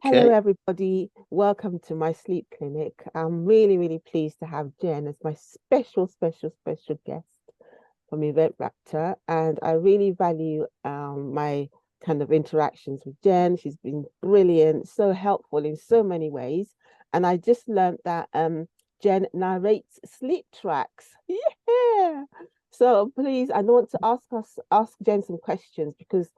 Hello, Okay. everybody. Welcome to my sleep clinic. I'm really, really pleased to have Jen as my special guest from EventRaptor. And I really value my kind of interactions with Jen. She's been brilliant, so helpful in so many ways. And I just learned that Jen narrates sleep tracks. Yeah. So please, I want to ask Jen some questions because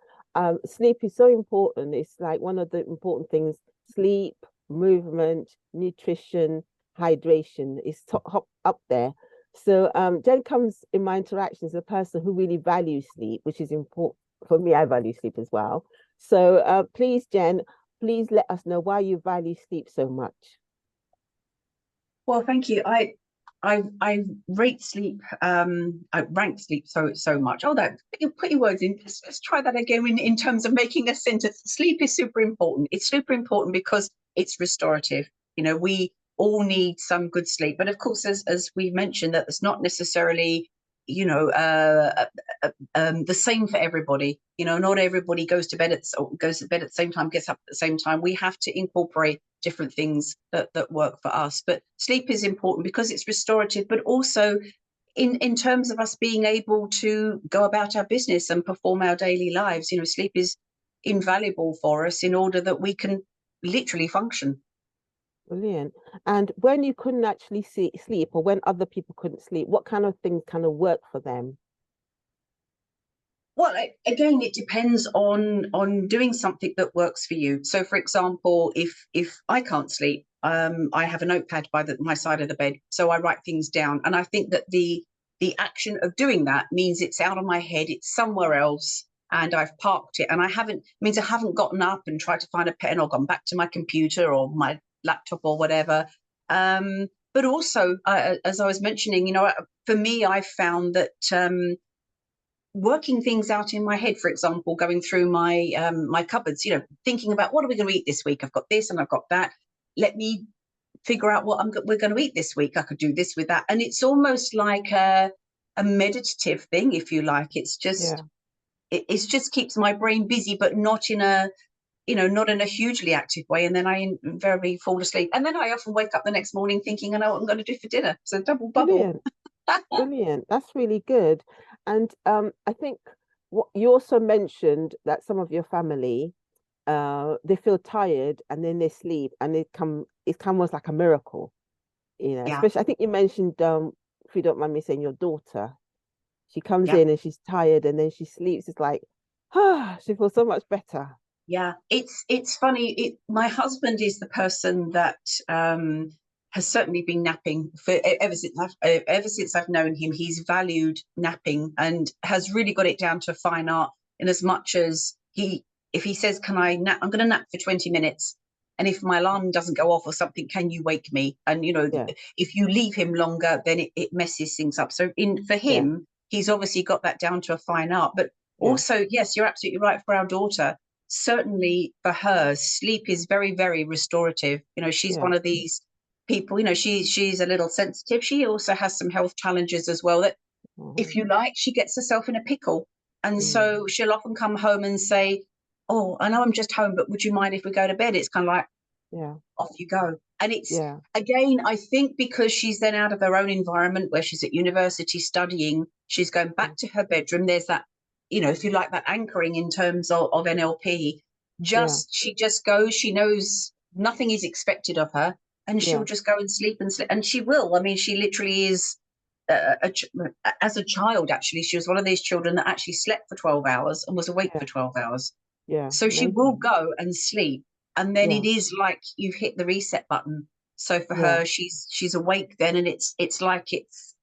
sleep is so important. It's like one of the important things. Sleep, movement, nutrition, hydration is top up there. So Jen comes in my interactions as a person who really values sleep, which is important for me. I value sleep as well. So please, Jen, please let us know why you value sleep so much. Well, thank you. I rate sleep. I rank sleep so much. Oh, that put your words in. Let's try that again in terms of making a sentence. Sleep is super important. It's super important because it's restorative. We all need some good sleep, but of course, as we've mentioned, that it's not necessarily the same for everybody. Not everybody goes to bed at the same time, gets up at the same time. We have to incorporate different things that work for us. But sleep is important because it's restorative, but also in terms of us being able to go about our business and perform our daily lives. Sleep is invaluable for us in order that we can literally function. Brilliant. And when you couldn't actually sleep, or when other people couldn't sleep, what kind of things kind of work for them? Well, again, it depends on doing something that works for you. So, for example, if I can't sleep, I have a notepad by my side of the bed, so I write things down. And I think that the action of doing that means it's out of my head, it's somewhere else, and I've parked it. And I haven't means I haven't gotten up and tried to find a pen or gone back to my computer or my laptop or whatever. But also, as I was mentioning, for me, I found that working things out in my head, for example, going through my cupboards, thinking about what are we going to eat this week? I've got this and I've got that. Let me figure out what we're going to eat this week. I could do this with that. And it's almost like a meditative thing, if you like. Yeah. It's just keeps my brain busy, but not in a, not in a hugely active way. And then I invariably fall asleep. And then I often wake up the next morning thinking, I know what I'm going to do for dinner. So double bubble. Brilliant. Brilliant. That's really good. And I think what you also mentioned that some of your family, they feel tired and then they sleep and it's almost like a miracle, Yeah, especially I think you mentioned, if you don't mind me saying, your daughter. She comes yeah. in and she's tired and then she sleeps. It's like, she feels so much better. Yeah, it's funny. My husband is the person that has certainly been napping for ever since I've known him. He's valued napping and has really got it down to a fine art. In as much as if he says, "Can I nap? I'm going to nap for 20 minutes," and if my alarm doesn't go off or something, can you wake me? And Yeah, if you leave him longer, then it messes things up. So for yeah, him, he's obviously got that down to a fine art. But yeah, also, yes, you're absolutely right. For our daughter, certainly for her, sleep is very restorative. She's yeah. one of these people. She's a little sensitive. She also has some health challenges as well, that if Mhm. you like, she gets herself in a pickle. And Mm. so she'll often come home and say, "Oh, I know I'm just home, but would you mind if we go to bed?" It's kind of like, Yeah, off you go. And it's, yeah, again, I think because she's then out of her own environment where she's at university studying, she's going yeah, back to her bedroom. There's that, if you like, that anchoring in terms of NLP. yeah, She just goes, she knows nothing is expected of her, and she'll yeah, just go and sleep and sleep. And she will. I mean, she literally is. As a child, actually, she was one of these children that actually slept for 12 hours and was awake yeah, for 12 hours. yeah. So she will Amazing. go and sleep, and then Yeah, it is like you've hit the reset button. So for yeah, her, she's awake then, and it's like it's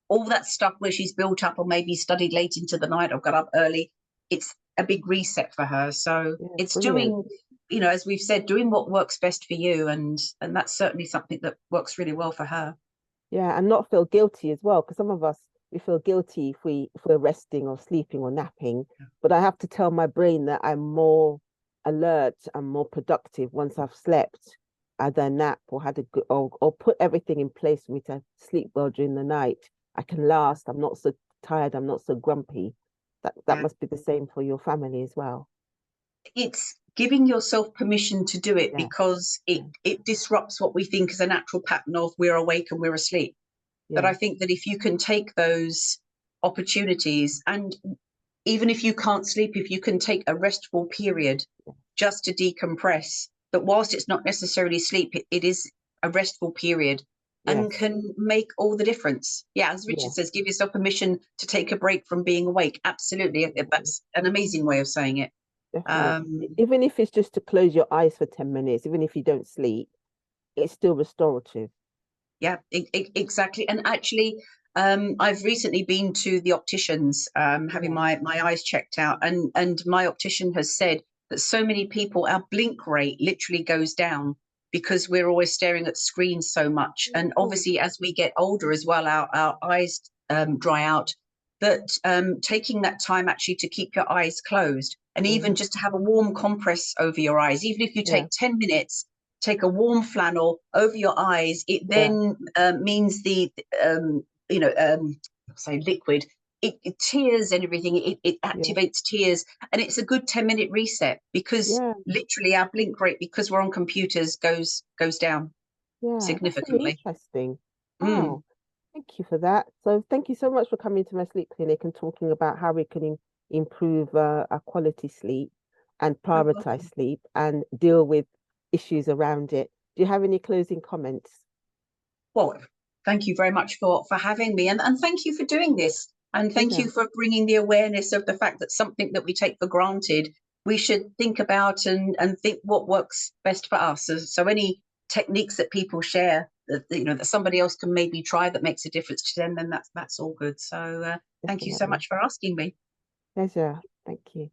all that stuff where she's built up or maybe studied late into the night or got up early. It's a big reset for her. So yeah. it's Brilliant. doing, as we've said, doing what works best for you, and that's certainly something that works really well for her. Yeah, and not feel guilty as well, because some of us we feel guilty if we're resting or sleeping or napping. But I have to tell my brain that I'm more alert and more productive once I've slept, either nap or had a good or put everything in place for me to sleep well during the night. I can last. I'm not so tired. I'm not so grumpy. That Yeah. must be the same for your family as well. It's giving yourself permission to do it, Yeah. because it disrupts what we think is a natural pattern of we're awake and we're asleep. But I Yeah. think that if you can take those opportunities, and even if you can't sleep, if you can take a restful period just to decompress, that whilst it's not necessarily sleep, it is a restful period, and Yes. can make all the difference. Yeah, as Richard Yeah. says, give yourself permission to take a break from being awake. Absolutely. That's an amazing way of saying it. Definitely. Even if it's just to close your eyes for 10 minutes, even if you don't sleep, it's still restorative. Yeah, exactly. And actually, I've recently been to the opticians, having Yeah. my eyes checked out, and my optician has said that so many people, our blink rate literally goes down because we're always staring at screens so much. And Oh, obviously, as we get older as well, our eyes dry out. That taking that time actually to keep your eyes closed, and even just to have a warm compress over your eyes, even if you yeah. take 10 minutes, take a warm flannel over your eyes, it Yeah. then means the say liquid, it tears and everything, it Yeah. activates tears, and it's a good 10-minute reset, because Yeah. literally our blink rate, because we're on computers, goes down Yeah. That's really significantly. interesting. Mm, Wow. Thank you for that. So thank you so much for coming to my sleep clinic and talking about how we can improve our quality sleep and you're prioritize welcome. sleep and deal with issues around it. Do you have any closing comments? Well, thank you very much for having me, and thank you for doing this, and thank you Pleasure. for bringing the awareness of the fact that something that we take for granted, we should think about and think what works best for us. So any techniques that people share that that somebody else can maybe try that makes a difference to them, then that's all good. So thank you so Definitely. much for asking me. Pleasure. Thank you.